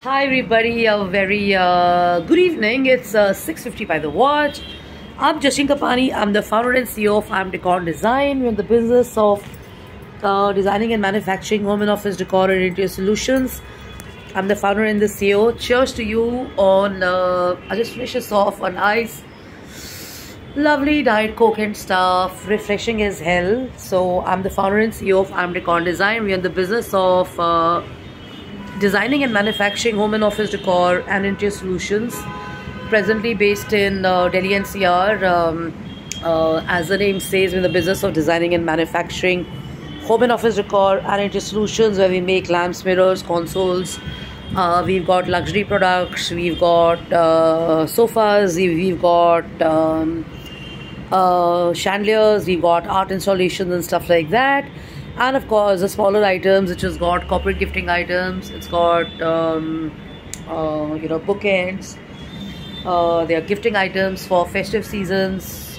Hi everybody, a very good evening. It's 6:50 by the watch. I'm Jashin Kapani. I'm the founder and CEO of I'm Decor Design. We're in the business of designing and manufacturing home and office decor and interior solutions. I'm the founder and the CEO. Cheers to you on, I'll just finish this off on ice. Lovely Diet Coke and stuff. Refreshing as hell. So I'm the founder and CEO of I'm Decor Design. We're in the business of designing and manufacturing home and office decor and interior solutions, presently based in Delhi NCR. As the name says, we're in the business of designing and manufacturing home and office decor and interior solutions, where we make lamps, mirrors, consoles. We've got luxury products, we've got sofas, we've got chandeliers, we've got art installations and stuff like that. And of course the smaller items, which has got corporate gifting items. It's got bookends. They are gifting items for festive seasons.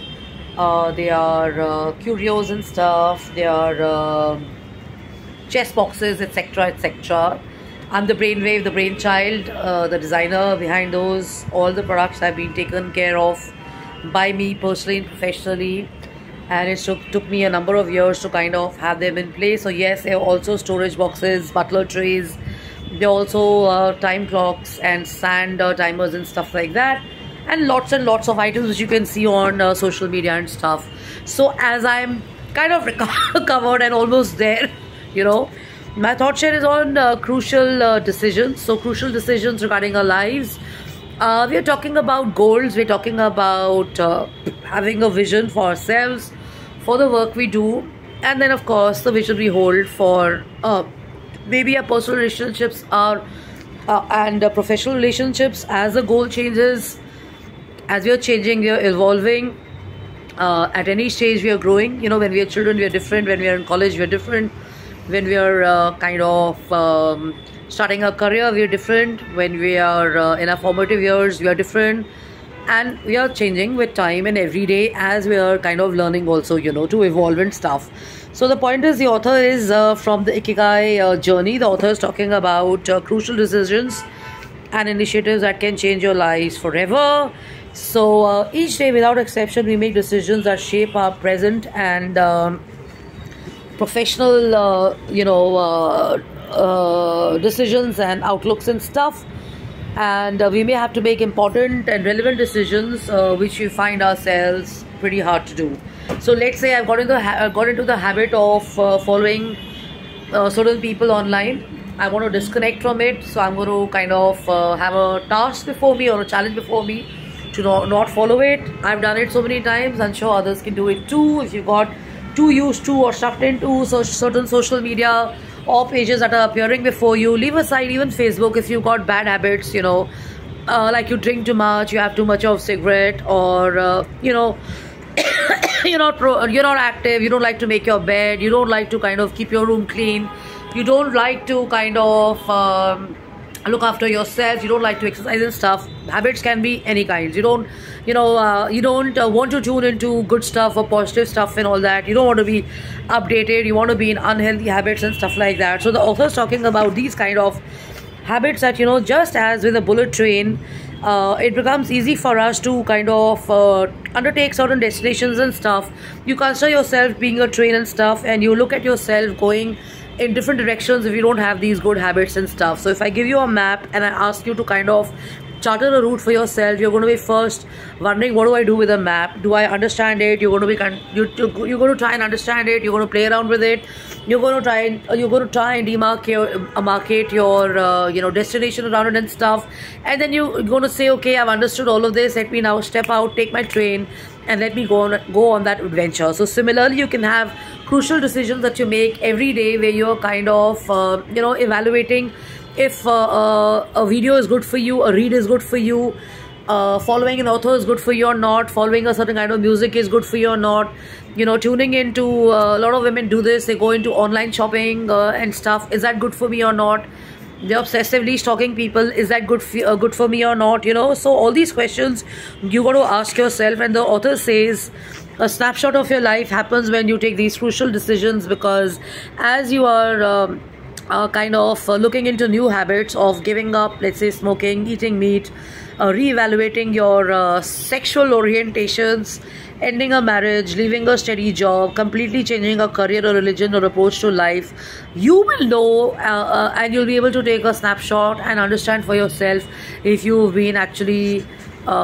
They are curios and stuff. They are chest boxes, etc, etc. I'm the brainwave, the brainchild, the designer behind those. All the products have been taken care of by me personally and professionally, and it took me a number of years to kind of have them in place. So yes, there are also storage boxes, butler trays. There are also time clocks and sand timers and stuff like that, and lots of items which you can see on social media and stuff. So as I'm kind of recovered and almost there, my thought share is on crucial decisions. So crucial decisions regarding our lives. We are talking about goals. We're talking about having a vision for ourselves, for the work we do, and then of course the vision we hold for maybe our personal relationships and professional relationships. As the goal changes, as we are changing, we are evolving. At any stage we are growing. When we are children we are different, when we are in college we are different, when we are starting our career we are different, when we are in our formative years we are different, and we are changing with time and every day as we are kind of learning also, to evolve and stuff. So the point is, the author is from the Ikigai journey. The author is talking about crucial decisions and initiatives that can change your lives forever. So each day without exception we make decisions that shape our present and professional decisions and outlooks and stuff. And we may have to make important and relevant decisions which we find ourselves pretty hard to do. So let's say I've got into the habit of following certain people online. I want to disconnect from it, so I'm going to kind of have a task before me or a challenge before me to not follow it. I've done it so many times. I'm sure others can do it too. If you've got too used to or stuffed into certain social media or pages that are appearing before you, leave aside even Facebook. If you've got bad habits, like you drink too much, you have too much of cigarette, or you're not active, you don't like to make your bed, you don't like to kind of keep your room clean, you don't like to kind of look after yourself, you don't like to exercise and stuff. Habits can be any kinds. You don't want to tune into good stuff or positive stuff and all that. You don't want to be updated. You want to be in unhealthy habits and stuff like that. So the author is talking about these kind of habits that, just as with a bullet train, it becomes easy for us to kind of undertake certain destinations and stuff. You consider yourself being a train and stuff, and you look at yourself going in different directions if you don't have these good habits and stuff. So if I give you a map and I ask you to kind of charter a route for yourself, you're going to be first wondering, what do I do with a map? Do I understand it? You're going to try and understand it. You're going to play around with it. You're going to try and demarcate your destination around it and stuff. And then you're going to say, okay, I've understood all of this. Let me now step out, take my train, and let me go on that adventure. So similarly, you can have crucial decisions that you make every day, where you're kind of evaluating if a video is good for you, a read is good for you, following an author is good for you or not, following a certain kind of music is good for you or not, tuning into a lot of women do this, they go into online shopping and stuff. Is that good for me or not? They're obsessively stalking people. Is that good for me or not? So all these questions you got to ask yourself. And the author says a snapshot of your life happens when you take these crucial decisions, because as you are kind of looking into new habits of giving up, let's say, smoking, eating meat, reevaluating your sexual orientations, ending a marriage, leaving a steady job, completely changing a career or religion or approach to life, you will know and you'll be able to take a snapshot and understand for yourself if you've been actually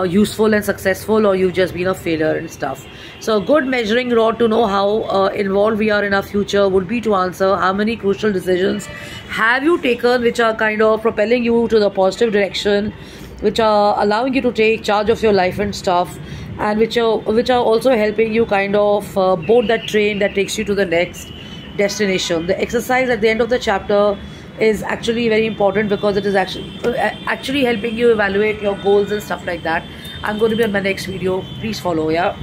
useful and successful, or you've just been a failure and stuff. So a good measuring rod to know how involved we are in our future would be to answer how many crucial decisions have you taken which are kind of propelling you to the positive direction, which are allowing you to take charge of your life and stuff, and which are also helping you kind of board that train that takes you to the next destination. The exercise at the end of the chapter is actually very important because it is actually helping you evaluate your goals and stuff like that. I'm going to be on my next video. Please follow. Yeah.